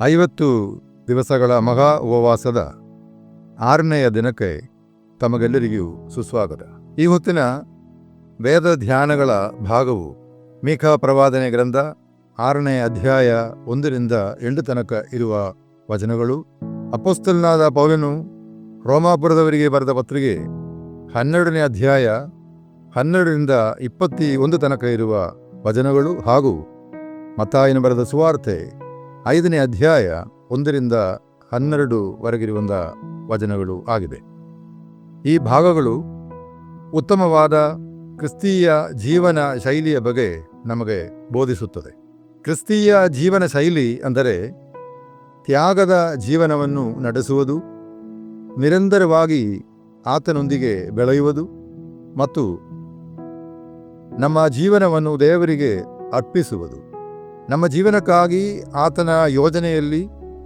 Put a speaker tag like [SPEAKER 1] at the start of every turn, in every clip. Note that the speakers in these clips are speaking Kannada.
[SPEAKER 1] 50 ದಿವಸಗಳ ಮಹಾ ಉಪವಾಸದ 6ನೆಯ ದಿನಕ್ಕೆ ತಮಗೆಲ್ಲರಿಗೂ ಸುಸ್ವಾಗತ. ಈ ಹೊತ್ತಿನ ವೇದ ಧ್ಯಾನಗಳ ಭಾಗವು ಮೀಕಾ ಪ್ರವಾದನೆ ಗ್ರಂಥ 6ನೇ ಅಧ್ಯಾಯ 1ರಿಂದ 8 ತನಕ ಇರುವ ವಚನಗಳು. ಅಪೊಸ್ತಲನಾದ ಪೌಲನು ರೋಮಾಪುರದವರಿಗೆ ಬರೆದ ಪತ್ರಿಕೆ 12ನೇ ಅಧ್ಯಾಯ 12ರಿಂದ 21 ತನಕ ಇರುವ ವಚನಗಳು ಹಾಗೂ ಮತ್ತಾಯನು ಬರೆದ ಸುವಾರ್ತೆ 5ನೇ ಅಧ್ಯಾಯ 1ರಿಂದ 12 ವರೆಗಿರುವ ವಚನಗಳು ಆಗಿದೆ. ಈ ಭಾಗಗಳು ಉತ್ತಮವಾದ ಕ್ರಿಸ್ತೀಯ ಜೀವನ ಶೈಲಿಯ ಬಗ್ಗೆ ನಮಗೆ ಬೋಧಿಸುತ್ತದೆ. ಕ್ರಿಸ್ತೀಯ ಜೀವನ ಶೈಲಿ ಅಂದರೆ ತ್ಯಾಗದ ಜೀವನವನ್ನು ನಡೆಸುವುದು, ನಿರಂತರವಾಗಿ ಆತನೊಂದಿಗೆ ಬೆಳೆಯುವುದು ಮತ್ತು ನಮ್ಮ ಜೀವನವನ್ನು ದೇವರಿಗೆ ಅರ್ಪಿಸುವುದು. ನಮ್ಮ ಜೀವನಕ್ಕಾಗಿ ಆತನ ಯೋಜನೆಯಲ್ಲಿ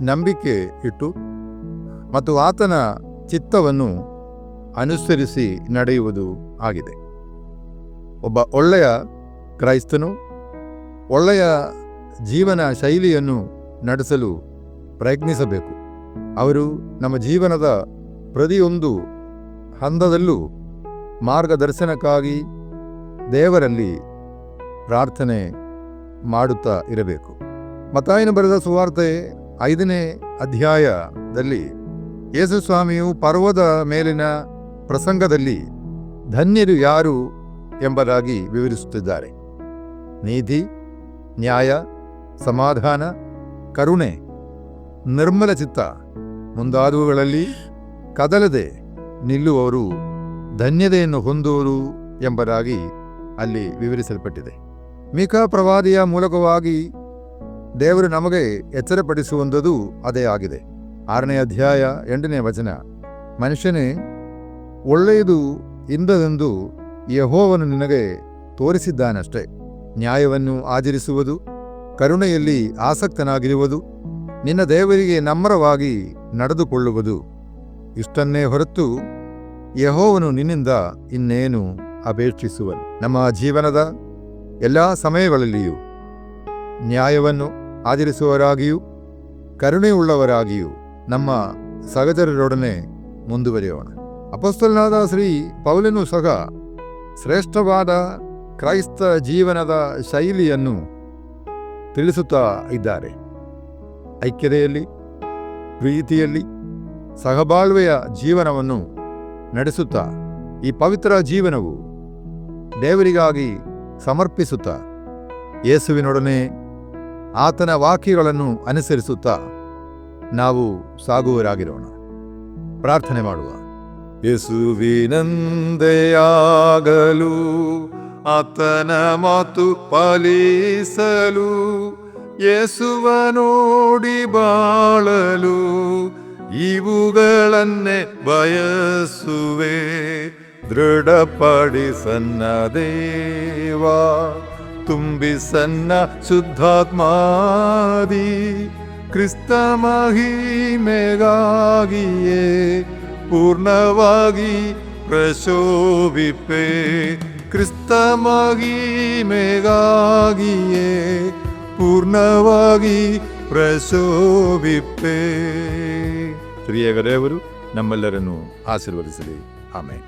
[SPEAKER 1] ನಂಬಿಕೆ ಇಟ್ಟು ಮತ್ತು ಆತನ ಚಿತ್ತವನ್ನು ಅನುಸರಿಸಿ ನಡೆಯುವುದು ಆಗಿದೆ. ಒಬ್ಬ ಒಳ್ಳೆಯ ಕ್ರೈಸ್ತನು ಒಳ್ಳೆಯ ಜೀವನ ಶೈಲಿಯನ್ನು ನಡೆಸಲು ಪ್ರಯತ್ನಿಸಬೇಕು. ಅವರು ನಮ್ಮ ಜೀವನದ ಪ್ರತಿಯೊಂದು ಹಂತದಲ್ಲೂ ಮಾರ್ಗದರ್ಶನಕ್ಕಾಗಿ ದೇವರಲ್ಲಿ ಪ್ರಾರ್ಥನೆ ಮಾಡುತ್ತಾ ಇರಬೇಕು. ಮತ್ತಾಯನು ಬರೆದ ಸುವಾರ್ತೆ 5ನೇ ಅಧ್ಯಾಯದಲ್ಲಿ ಯೇಸು ಸ್ವಾಮಿಯು ಪರ್ವತ ಮೇಲಿನ ಪ್ರಸಂಗದಲ್ಲಿ ಧನ್ಯರು ಯಾರು ಎಂಬುದಾಗಿ ವಿವರಿಸುತ್ತಿದ್ದಾರೆ. ನೀತಿ, ನ್ಯಾಯ, ಸಮಾಧಾನ, ಕರುಣೆ, ನಿರ್ಮಲ ಚಿತ್ತ ಮುಂತಾದವುಗಳಲ್ಲಿ ಕದಲದೆ ನಿಲ್ಲುವವರು ಧನ್ಯತೆಯನ್ನು ಹೊಂದುವರು ಎಂಬುದಾಗಿ ಅಲ್ಲಿ ವಿವರಿಸಲ್ಪಟ್ಟಿದೆ. ಮೀಕಾ ಪ್ರವಾದಿಯ ಮೂಲಕವಾಗಿ ದೇವರು ನಮಗೆ ಎಚ್ಚರಪಡಿಸುವಂಥದ್ದು ಅದೇ ಆಗಿದೆ. 6ನೇ ಅಧ್ಯಾಯ 8ನೇ ವಚನ, ಮನುಷ್ಯನೇ, ಒಳ್ಳೆಯದು ಇಂದದೆಂದು ಯೆಹೋವನು ನಿನಗೆ ತೋರಿಸಿದ್ದಾನಷ್ಟೇ. ನ್ಯಾಯವನ್ನು ಆಚರಿಸುವುದು, ಕರುಣೆಯಲ್ಲಿ ಆಸಕ್ತನಾಗಿರುವುದು, ನಿನ್ನ ದೇವರಿಗೆ ನಮ್ರವಾಗಿ ನಡೆದುಕೊಳ್ಳುವುದು, ಇಷ್ಟನ್ನೇ ಹೊರತು ಯೆಹೋವನು ನಿನ್ನಿಂದ ಇನ್ನೇನು ಅಪೇಕ್ಷಿಸುವನು. ನಮ್ಮ ಜೀವನದ ಎಲ್ಲ ಸಮಯಗಳಲ್ಲಿಯೂ ನ್ಯಾಯವನ್ನು ಆಚರಿಸುವವರಾಗಿಯೂ ಕರುಣೆಯುಳ್ಳವರಾಗಿಯೂ ನಮ್ಮ ಸಹಚರರೊಡನೆ ಮುಂದುವರಿಯೋಣ. ಅಪೊಸ್ತಲನಾದ ಶ್ರೀ ಪೌಲನು ಸಹ ಶ್ರೇಷ್ಠವಾದ ಕ್ರೈಸ್ತ ಜೀವನದ ಶೈಲಿಯನ್ನು ತಿಳಿಸುತ್ತಾ ಇದ್ದಾರೆ. ಐಕ್ಯತೆಯಲ್ಲಿ, ಪ್ರೀತಿಯಲ್ಲಿ, ಸಹಬಾಳ್ವೆಯ ಜೀವನವನ್ನು ನಡೆಸುತ್ತಾ ಈ ಪವಿತ್ರ ಜೀವನವು ದೇವರಿಗಾಗಿ ಸಮರ್ಪಿಸುತ್ತಾ ಯೇಸುವಿನೊಡನೆ ಆತನ ವಾಕ್ಯಗಳನ್ನು ಅನುಸರಿಸುತ್ತಾ ನಾವು ಸಾಗುವರಾಗಿರೋಣ. ಪ್ರಾರ್ಥನೆ ಮಾಡುವ. ಯೇಸುವಿನಂದೆಯಾಗಲು, ಆತನ ಮಾತು ಪಾಲಿಸಲು, ಯೇಸುವ ನೋಡಿ ಬಾಳಲು ಇವುಗಳನ್ನೇ ಬಯಸುವೆ. ದೃಢಪಡಿಸನ್ನ ದೇವಾ, ತುಂಬಿಸನ್ನ ಶುದ್ಧಾತ್ಮಾದಿ, ಕ್ರಿಸ್ತ ಮಹಿಮೆಗಾಗಿಯೇ ಪೂರ್ಣವಾಗಿ ಪ್ರಶೋಭಿಪೆ. ಕ್ರಿಸ್ತ ಮಹಿಮೆಗಾಗಿಯೇ ಪೂರ್ಣವಾಗಿ ಪ್ರಶೋಭಿಪೆ. ಶ್ರೀಯೇಗ ದೇವರು ನಮ್ಮೆಲ್ಲರನ್ನು ಆಶೀರ್ವದಿಸಲಿ. ಆಮೆನ್.